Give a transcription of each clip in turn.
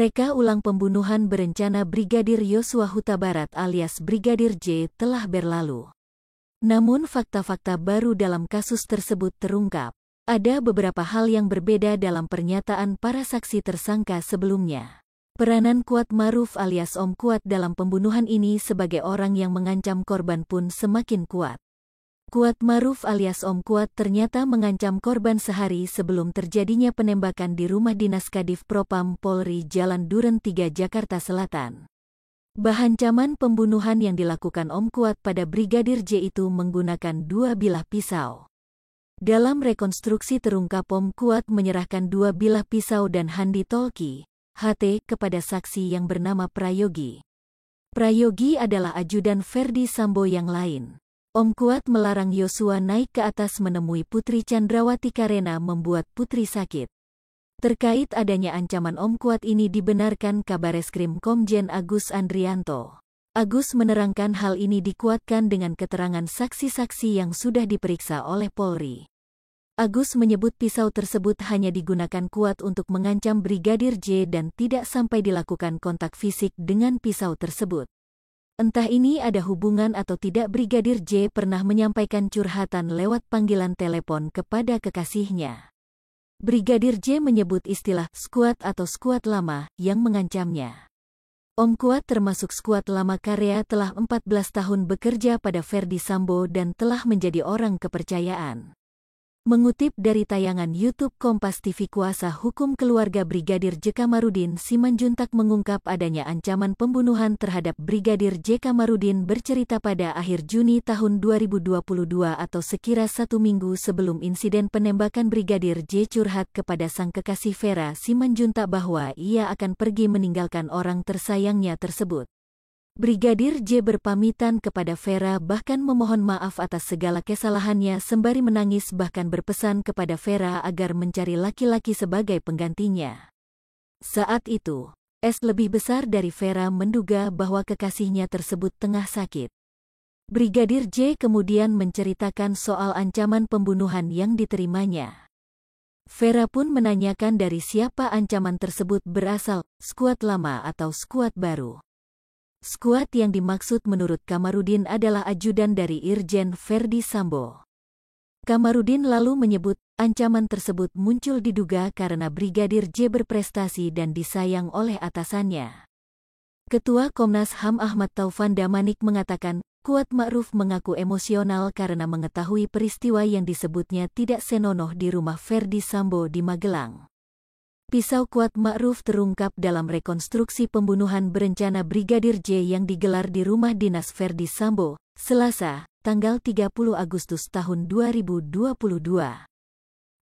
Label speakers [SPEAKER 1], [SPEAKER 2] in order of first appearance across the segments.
[SPEAKER 1] Reka ulang pembunuhan berencana Brigadir Yosua Huta Barat alias Brigadir J telah berlalu. Namun fakta-fakta baru dalam kasus tersebut terungkap. Ada beberapa hal yang berbeda dalam pernyataan para saksi tersangka sebelumnya. Peranan Kuat Maruf alias Om Kuat dalam pembunuhan ini sebagai orang yang mengancam korban pun semakin kuat. Kuat Maruf alias Om Kuat ternyata mengancam korban sehari sebelum terjadinya penembakan di rumah dinas Kadif Propam Polri Jalan Duren 3 Jakarta Selatan. Ancaman pembunuhan yang dilakukan Om Kuat pada Brigadir J itu menggunakan 2 bilah pisau. Dalam rekonstruksi terungkap Om Kuat menyerahkan 2 bilah pisau dan handi tolki, HT, kepada saksi yang bernama Prayogi. Prayogi adalah ajudan Ferdi Sambo yang lain. Om Kuat melarang Yosua naik ke atas menemui Putri Chandrawati karena membuat Putri sakit. Terkait adanya ancaman Om Kuat ini dibenarkan Kabareskrim Komjen Agus Andrianto. Agus menerangkan hal ini dikuatkan dengan keterangan saksi-saksi yang sudah diperiksa oleh Polri. Agus menyebut pisau tersebut hanya digunakan Kuat untuk mengancam Brigadir J dan tidak sampai dilakukan kontak fisik dengan pisau tersebut. Entah ini ada hubungan atau tidak, Brigadir J pernah menyampaikan curhatan lewat panggilan telepon kepada kekasihnya. Brigadir J menyebut istilah skuad atau skuad lama yang mengancamnya. Om Kuat termasuk skuad lama karya telah 14 tahun bekerja pada Ferdi Sambo dan telah menjadi orang kepercayaan. Mengutip dari tayangan YouTube Kompas TV, kuasa hukum keluarga Brigadir J Kamarudin Simanjuntak mengungkap adanya ancaman pembunuhan terhadap Brigadir J Kamarudin bercerita pada akhir Juni tahun 2022 atau sekira 1 minggu sebelum insiden penembakan Brigadir J curhat kepada sang kekasih Vera Simanjuntak bahwa ia akan pergi meninggalkan orang tersayangnya tersebut. Brigadir J berpamitan kepada Vera bahkan memohon maaf atas segala kesalahannya sembari menangis bahkan berpesan kepada Vera agar mencari laki-laki sebagai penggantinya. Saat itu, S lebih besar dari Vera menduga bahwa kekasihnya tersebut tengah sakit. Brigadir J kemudian menceritakan soal ancaman pembunuhan yang diterimanya. Vera pun menanyakan dari siapa ancaman tersebut berasal, skuad lama atau skuad baru. Skuad yang dimaksud menurut Kamarudin adalah ajudan dari Irjen Ferdi Sambo. Kamarudin lalu menyebut ancaman tersebut muncul diduga karena Brigadir J berprestasi dan disayang oleh atasannya. Ketua Komnas HAM Ahmad Taufan Damanik mengatakan, Kuat Ma'ruf mengaku emosional karena mengetahui peristiwa yang disebutnya tidak senonoh di rumah Ferdi Sambo di Magelang. Pisau Kuat Ma'ruf terungkap dalam rekonstruksi pembunuhan berencana Brigadir J yang digelar di rumah dinas Ferdi Sambo, Selasa, tanggal 30 Agustus tahun 2022.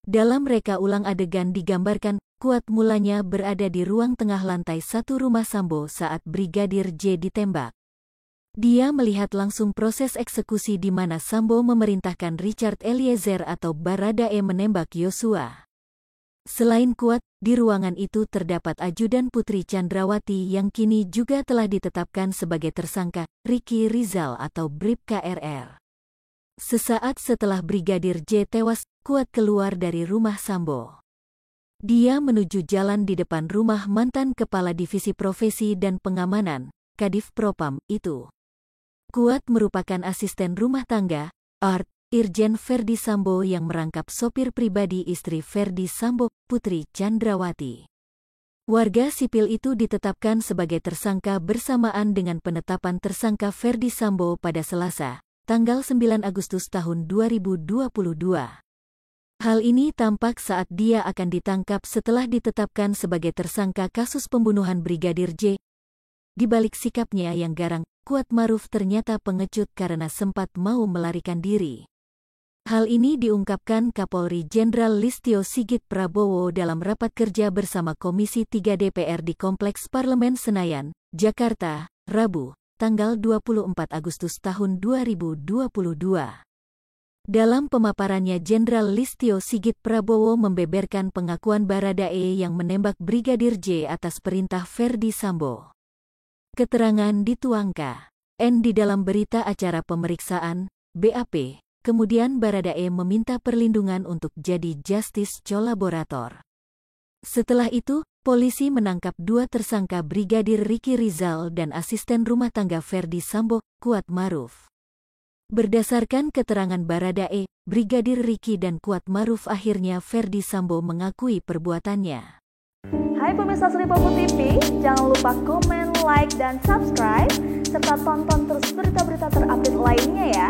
[SPEAKER 1] Dalam reka ulang adegan digambarkan, Kuat mulanya berada di ruang tengah lantai 1 rumah Sambo saat Brigadir J ditembak. Dia melihat langsung proses eksekusi di mana Sambo memerintahkan Richard Eliezer atau Baradae menembak Yosua. Selain Kuat, di ruangan itu terdapat ajudan Putri Chandrawati yang kini juga telah ditetapkan sebagai tersangka, Ricky Rizal atau Bribka RR. Sesaat setelah Brigadir J tewas, Kuat keluar dari rumah Sambo. Dia menuju jalan di depan rumah mantan Kepala Divisi Profesi dan Pengamanan, Kadif Propam, itu. Kuat merupakan asisten rumah tangga, Art, Irjen Ferdi Sambo yang merangkap sopir pribadi istri Ferdi Sambo, Putri Chandrawati. Warga sipil itu ditetapkan sebagai tersangka bersamaan dengan penetapan tersangka Ferdi Sambo pada Selasa, tanggal 9 Agustus tahun 2022. Hal ini tampak saat dia akan ditangkap setelah ditetapkan sebagai tersangka kasus pembunuhan Brigadir J. Di balik sikapnya yang garang, Kuat Ma'ruf ternyata pengecut karena sempat mau melarikan diri. Hal ini diungkapkan Kapolri Jenderal Listio Sigit Prabowo dalam rapat kerja bersama Komisi 3 DPR di Kompleks Parlemen Senayan, Jakarta, Rabu, tanggal 24 Agustus tahun 2022. Dalam pemaparannya, Jenderal Listio Sigit Prabowo membeberkan pengakuan Baradae yang menembak Brigadir J atas perintah Ferdi Sambo. Keterangan dituangkan N di dalam berita acara pemeriksaan, BAP. Kemudian Baradae meminta perlindungan untuk jadi justice collaborator. Setelah itu, Polisi menangkap 2 tersangka Brigadir Ricky Rizal dan asisten rumah tangga Ferdi Sambo, Kuat Maruf. Berdasarkan keterangan Baradae, Brigadir Ricky dan Kuat Maruf akhirnya Ferdi Sambo mengakui perbuatannya.
[SPEAKER 2] Hai pemirsa Sri Popo TV, jangan lupa komen, like, dan subscribe, serta tonton terus berita-berita terupdate lainnya ya.